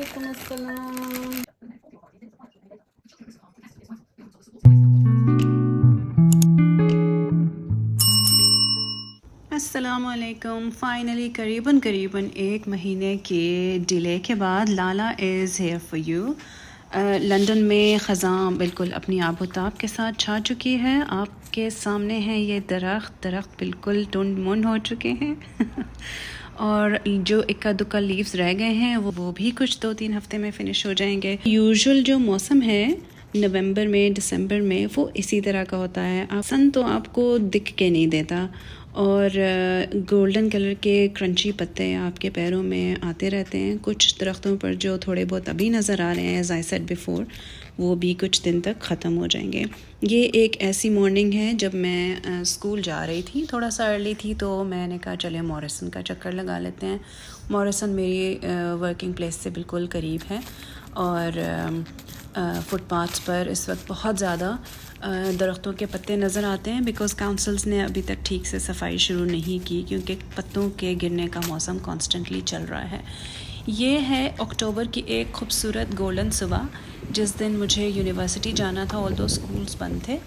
वालेकुम अस्सलाम। अस्सलामुअलैकुम। फ़ाइनली करीबन 1 महीने के डिले के बाद Lala is here for you. London में ख़ज़ां बिल्कुल अपनी आबोताब के साथ छा चुकी है। आपके सामने है ये दरख्त बिल्कुल टुंड मुंड हो चुके हैं और जो इक्का दुक्का लीव्स रह गए हैं वो भी कुछ 2-3 हफ्ते में फ़िनिश हो जाएंगे। यूजुअल जो मौसम है नवंबर में दिसंबर में वो इसी तरह का होता है। सन तो आपको दिख के नहीं देता और गोल्डन कलर के क्रंची पत्ते आपके पैरों में आते रहते हैं। कुछ दरख्तों पर जो थोड़े बहुत अभी नज़र आ रहे हैं एज़ आई सेड बिफोर, वो भी कुछ दिन तक ख़त्म हो जाएंगे। ये एक ऐसी मॉर्निंग है जब मैं स्कूल जा रही थी, थोड़ा सा अर्ली थी, तो मैंने कहा चले मॉरिसन का चक्कर लगा लेते हैं। मॉरिसन मेरी वर्किंग प्लेस से बिल्कुल करीब है और फुटपाथ्स पर इस वक्त बहुत ज़्यादा दरख्तों के पत्ते नज़र आते हैं बिकॉज़ काउंसिल्स ने अभी तक ठीक से सफाई शुरू नहीं की क्योंकि पत्तों के गिरने का मौसम कॉन्स्टेंटली चल रहा है। ये है अक्टूबर की एक खूबसूरत गोल्डन सुबह जिस दिन मुझे यूनिवर्सिटी जाना था। ऑल्दो स्कूल्स बंद थे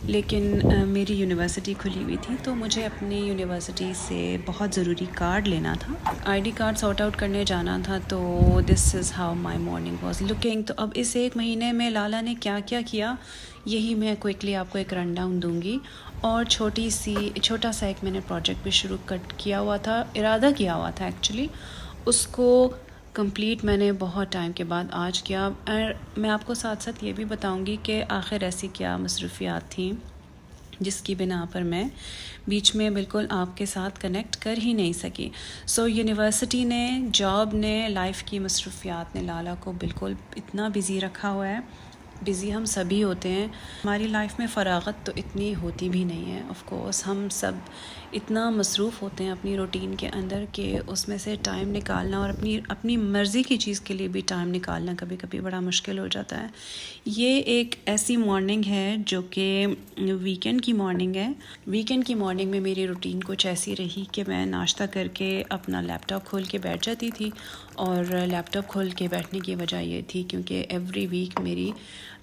लेकिन मेरी यूनिवर्सिटी खुली हुई थी, तो मुझे अपनी यूनिवर्सिटी से बहुत ज़रूरी कार्ड लेना था, आईडी कार्ड सॉर्ट आउट करने जाना था। तो this is how my morning was looking. तो अब इस 1 महीने में लाला ने क्या क्या किया यही मैं क्विकली आपको एक रन डाउन दूँगी। और छोटा सा एक मैंने प्रोजेक्ट भी शुरू किया हुआ था, इरादा किया हुआ था एक्चुअली, उसको कंप्लीट मैंने बहुत टाइम के बाद आज किया। और मैं आपको साथ साथ ये भी बताऊंगी कि आखिर ऐसी क्या मसरूफियात थी जिसकी बिना पर मैं बीच में बिल्कुल आपके साथ कनेक्ट कर ही नहीं सकी। सो यूनिवर्सिटी ने, जॉब ने, लाइफ की मसरूफियात ने लाला को बिल्कुल इतना बिज़ी रखा हुआ है। बिज़ी हम सभी होते हैं, हमारी लाइफ में फ़रागत तो इतनी होती भी नहीं है। ऑफ़ कोर्स हम सब इतना मसरूफ़ होते हैं अपनी रूटीन के अंदर कि उसमें से टाइम निकालना और अपनी मर्ज़ी की चीज़ के लिए भी टाइम निकालना कभी कभी बड़ा मुश्किल हो जाता है। ये एक ऐसी मॉर्निंग है जो कि वीकेंड की मॉर्निंग है। वीकेंड की मॉर्निंग में मेरी रूटीन कुछ ऐसी रही कि मैं नाश्ता करके अपना लैपटॉप खोल के बैठ जाती थी। और लैपटॉप खोल के बैठने की वजह ये थी क्योंकि एवरी वीक मेरी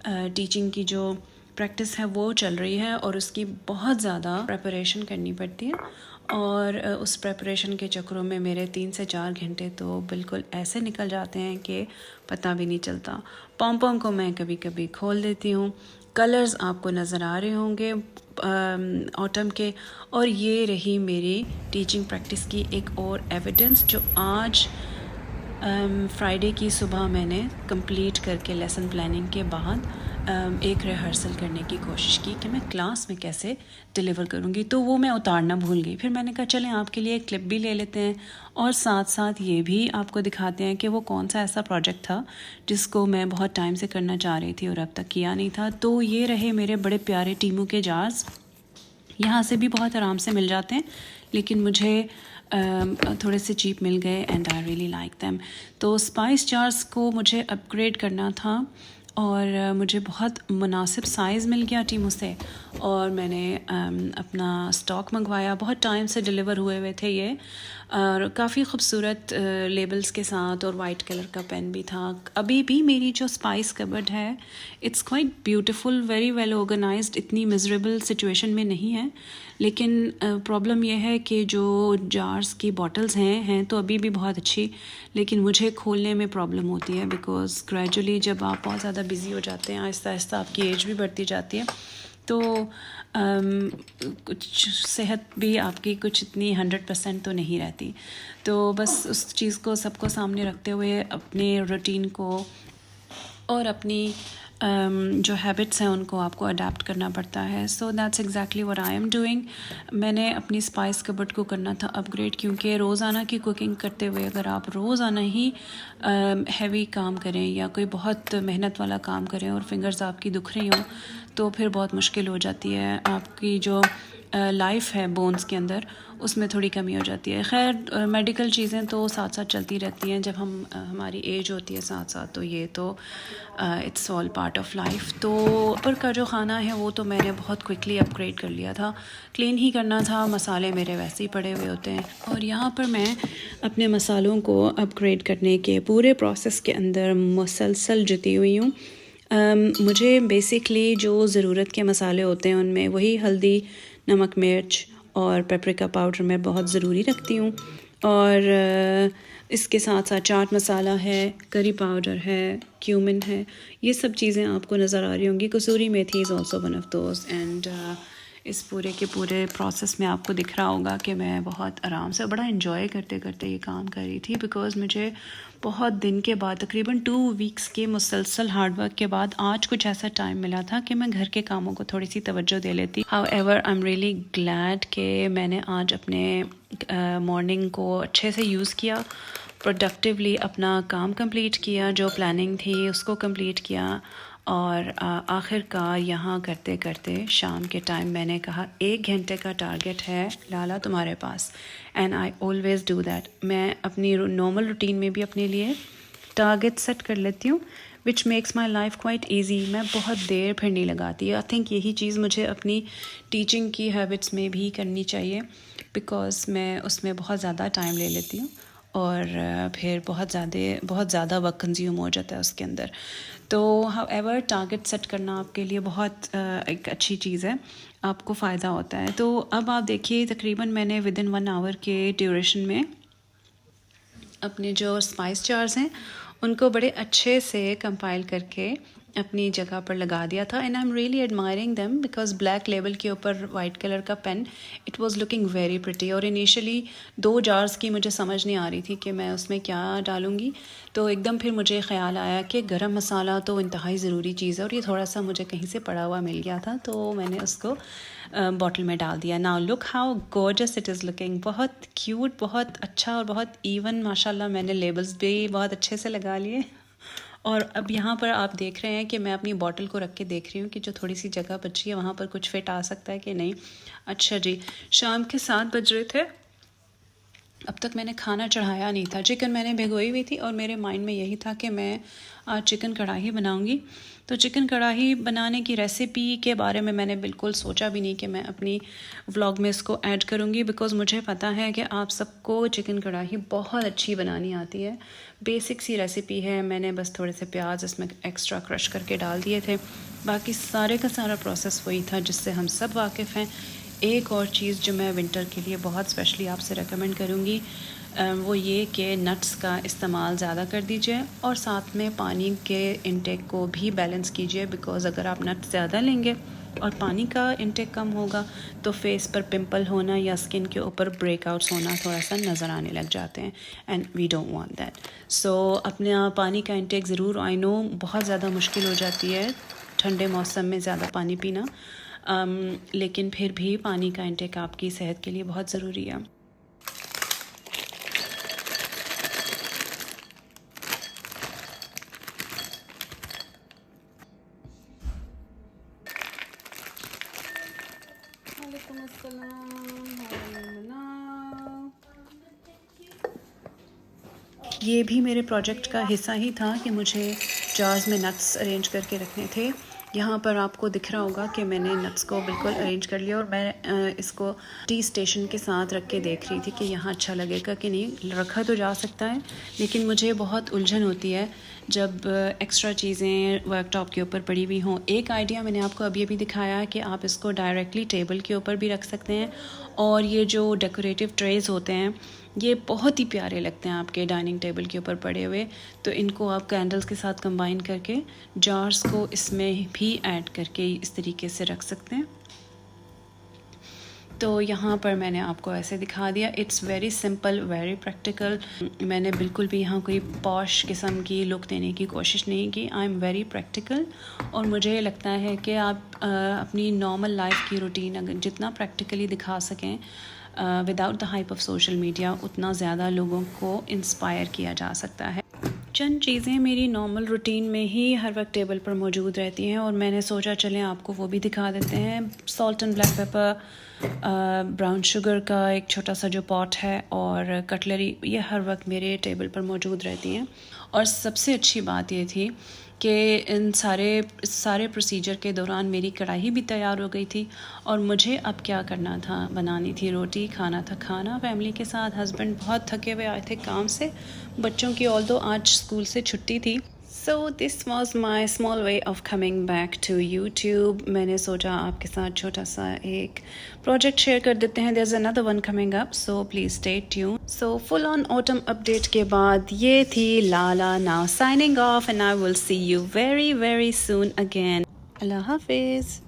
टीचिंग की जो प्रैक्टिस है वो चल रही है और उसकी बहुत ज़्यादा प्रेपरेशन करनी पड़ती है। और उस प्रेपरेशन के चक्करों में मेरे 3 से 4 घंटे तो बिल्कुल ऐसे निकल जाते हैं कि पता भी नहीं चलता। पॉम को मैं कभी कभी खोल देती हूँ। कलर्स आपको नज़र आ रहे होंगे ऑटम के। और ये रही मेरी टीचिंग प्रैक्टिस की एक और एविडेंस जो आज फ्राइडे की सुबह मैंने कंप्लीट करके लेसन प्लानिंग के बाद एक रिहर्सल करने की कोशिश की कि मैं क्लास में कैसे डिलीवर करूँगी, तो वो मैं उतारना भूल गई। फिर मैंने कहा चलें आपके लिए एक क्लिप भी ले लेते हैं और साथ साथ ये भी आपको दिखाते हैं कि वो कौन सा ऐसा प्रोजेक्ट था जिसको मैं बहुत टाइम से करना चाह रही थी और अब तक किया नहीं था। तो ये रहे मेरे बड़े प्यारे टीमू के जार्स। यहाँ से भी बहुत आराम से मिल जाते हैं लेकिन मुझे थोड़े से चीप मिल गए and I really like them. तो स्पाइस जार्स को मुझे अपग्रेड करना था और मुझे बहुत मुनासिब साइज़ मिल गया टीमों से और मैंने अपना स्टॉक मंगवाया। बहुत टाइम से डिलीवर हुए थे ये और काफ़ी ख़ूबसूरत लेबल्स के साथ और वाइट कलर का पेन भी था। अभी भी मेरी जो स्पाइस कबर्ड है it's quite beautiful, very well organized, इतनी मिजरेबल सिचुएशन में नहीं है। लेकिन प्रॉब्लम यह है कि जो जार्स की बॉटल्स हैं तो अभी भी बहुत अच्छी, लेकिन मुझे खोलने में प्रॉब्लम होती है बिकॉज़ ग्रेजुअली जब आप बहुत ज़्यादा बिज़ी हो जाते हैं, आहिस्ता आहिस्ता आपकी एज भी बढ़ती जाती है, तो कुछ सेहत भी आपकी कुछ इतनी 100% तो नहीं रहती। तो बस उस चीज़ को सबको सामने रखते हुए अपने रूटीन को और अपनी जो हैबिट्स हैं उनको आपको अडेप्ट करना पड़ता है। So that's exactly what I am doing. मैंने अपनी स्पाइस कबर्ड को करना था अपग्रेड क्योंकि रोज़ाना की कुकिंग करते हुए अगर आप रोज़ाना ही हैवी काम करें या कोई बहुत मेहनत वाला काम करें और फिंगर्स आपकी दुख रही हों तो फिर बहुत मुश्किल हो जाती है। आपकी जो लाइफ है बोन्स के अंदर उसमें थोड़ी कमी हो जाती है। खैर मेडिकल चीज़ें तो साथ साथ चलती रहती हैं जब हमारी एज होती है साथ साथ, तो ये तो it's all part of life. तो ऊपर का जो खाना है वो तो मैंने बहुत क्विकली अपग्रेड कर लिया था, क्लीन ही करना था, मसाले मेरे वैसे ही पड़े हुए होते हैं। और यहाँ पर मैं अपने मसालों को अपग्रेड करने के पूरे प्रोसेस के अंदर मुसलसल जुटी हुई हूँ। मुझे बेसिकली जो ज़रूरत के मसाले होते हैं उनमें वही हल्दी, नमक, मिर्च और पेपरिका पाउडर मैं बहुत ज़रूरी रखती हूँ। और इसके साथ साथ चाट मसाला है, करी पाउडर है, क्यूमिन है, ये सब चीज़ें आपको नज़र आ रही होंगी। Kasuri methi is also one of those. And इस पूरे के पूरे प्रोसेस में आपको दिख रहा होगा कि मैं बहुत आराम से बड़ा इन्जॉय करते करते ये काम कर रही थी, बिकॉज़ मुझे बहुत दिन के बाद तकरीबन 2 वीक्स के मुसलसल हार्डवर्क के बाद आज कुछ ऐसा टाइम मिला था कि मैं घर के कामों को थोड़ी सी तवज्जो दे लेती। However I am really glad कि मैंने आज अपने मॉर्निंग को अच्छे से यूज़ किया, प्रोडक्टिवली अपना काम कंप्लीट किया, जो प्लानिंग थी उसको कंप्लीट किया। और आखिरकार यहाँ करते करते शाम के टाइम मैंने कहा 1 घंटे का टारगेट है लाला तुम्हारे पास, and I always do that. मैं अपनी नॉर्मल रूटीन में भी अपने लिए टारगेट सेट कर लेती हूँ, which makes my life quite easy. मैं बहुत देर फिर नहीं लगाती। आई थिंक यही चीज़ मुझे अपनी टीचिंग की हैबिट्स में भी करनी चाहिए, बिकॉज़ मैं उसमें बहुत ज़्यादा टाइम ले लेती हूँ और फिर बहुत ज़्यादा वक्त कंज्यूम हो जाता है उसके अंदर। तो हाउएवर टारगेट सेट करना आपके लिए बहुत एक अच्छी चीज़ है, आपको फ़ायदा होता है। तो अब आप देखिए तकरीबन मैंने विदिन 1 आवर के ड्यूरेशन में अपने जो स्पाइस जार्स हैं उनको बड़े अच्छे से कंपाइल करके अपनी जगह पर लगा दिया था। And I am really admiring them because black label के ऊपर वाइट कलर का pen, it was looking very pretty. और इनिशियली 2 जार्स की मुझे समझ नहीं आ रही थी कि मैं उसमें क्या डालूँगी, तो एकदम फिर मुझे ख़्याल आया कि गरम मसाला तो इंतहाई ज़रूरी चीज़ है, और ये थोड़ा सा मुझे कहीं से पड़ा हुआ मिल गया था, तो मैंने उसको बॉटल में डाल दिया। Now look how gorgeous it is looking, बहुत क्यूट, बहुत अच्छा और बहुत इवन माशाल्लाह। मैंने लेबल्स भी बहुत अच्छे से लगा लिए। और अब यहाँ पर आप देख रहे हैं कि मैं अपनी बॉटल को रख के देख रही हूँ कि जो थोड़ी सी जगह बची है वहाँ पर कुछ फिट आ सकता है कि नहीं। अच्छा जी, शाम के 7 बज रहे थे, अब तक मैंने खाना चढ़ाया नहीं था। चिकन मैंने भिगोई हुई थी और मेरे माइंड में यही था कि मैं आज चिकन कढ़ाई बनाऊंगी। तो चिकन कढ़ाई बनाने की रेसिपी के बारे में मैंने बिल्कुल सोचा भी नहीं कि मैं अपनी व्लॉग में इसको ऐड करूंगी, बिकॉज़ मुझे पता है कि आप सबको चिकन कढ़ाई बहुत अच्छी बनानी आती है। बेसिक सी रेसिपी है, मैंने बस थोड़े से प्याज इसमें एक्स्ट्रा क्रश करके डाल दिए थे। बाकी सारे का सारा प्रोसेस वही था जिससे हम सब वाकिफ़ हैं। एक और चीज़ जो मैं विंटर के लिए बहुत स्पेशली आपसे रेकमेंड करूँगी वो ये कि नट्स का इस्तेमाल ज़्यादा कर दीजिए और साथ में पानी के इंटेक को भी बैलेंस कीजिए, बिकॉज़ अगर आप नट्स ज़्यादा लेंगे और पानी का इंटेक कम होगा तो फेस पर पिंपल होना या स्किन के ऊपर ब्रेकआउट्स होना थोड़ा सा नज़र आने लग जाते हैं, and we don't want that. So अपने पानी का इंटेक ज़रूर, आई नो बहुत ज़्यादा मुश्किल हो जाती है ठंडे मौसम में ज़्यादा पानी पीना, लेकिन फिर भी पानी का इंटेक आपकी सेहत के लिए बहुत ज़रूरी है। ये भी मेरे प्रोजेक्ट का हिस्सा ही था कि मुझे जार्स में नट्स अरेंज करके रखने थे। यहाँ पर आपको दिख रहा होगा कि मैंने नट्स को बिल्कुल अरेंज कर लिया और मैं इसको टी स्टेशन के साथ रख के देख रही थी कि यहाँ अच्छा लगेगा कि नहीं। रखा तो जा सकता है, लेकिन मुझे बहुत उलझन होती है जब एक्स्ट्रा चीज़ें वर्कटॉप के ऊपर पड़ी हुई हों। एक आइडिया मैंने आपको अभी अभी दिखाया कि आप इसको डायरेक्टली टेबल के ऊपर भी रख सकते हैं, और ये जो डेकोरेटिव ट्रेज़ होते हैं ये बहुत ही प्यारे लगते हैं आपके डाइनिंग टेबल के ऊपर पड़े हुए, तो इनको आप कैंडल्स के साथ कंबाइन करके जार्स को इसमें भी ऐड करके इस तरीके से रख सकते हैं। तो यहाँ पर मैंने आपको ऐसे दिखा दिया। It's very simple, very practical. मैंने बिल्कुल भी यहाँ कोई पॉश किस्म की लुक देने की कोशिश नहीं की। आई एम वेरी प्रैक्टिकल, और मुझे लगता है कि आप अपनी नॉर्मल लाइफ की रूटीन अगर जितना प्रैक्टिकली दिखा सकें without the hype of social media, उतना ज़्यादा लोगों को इंस्पायर किया जा सकता है। चंद चीज़ें मेरी नॉर्मल रूटीन में ही हर वक्त टेबल पर मौजूद रहती हैं और मैंने सोचा चलें आपको वो भी दिखा देते हैं। Salt and black pepper, brown sugar का एक छोटा सा जो पॉट है, और कटलरी, ये हर वक्त मेरे टेबल पर मौजूद रहती हैं। और सबसे अच्छी बात ये थी कि इन सारे प्रोसीजर के दौरान मेरी कढ़ाई भी तैयार हो गई थी और मुझे अब क्या करना था, बनानी थी रोटी, खाना था खाना फैमिली के साथ। हस्बैंड बहुत थके हुए आए थे काम से, बच्चों की ऑल्दो आज स्कूल से छुट्टी थी। So this was my small way of coming back to YouTube. मैंने सोचा आपके साथ छोटा सा एक प्रोजेक्ट शेयर कर देते हैं। There is another one coming up, so please stay tune. So full on autumn update के बाद ये थी Lala. Now signing off and I will see you very very soon again. अल्लाह हाफिज़।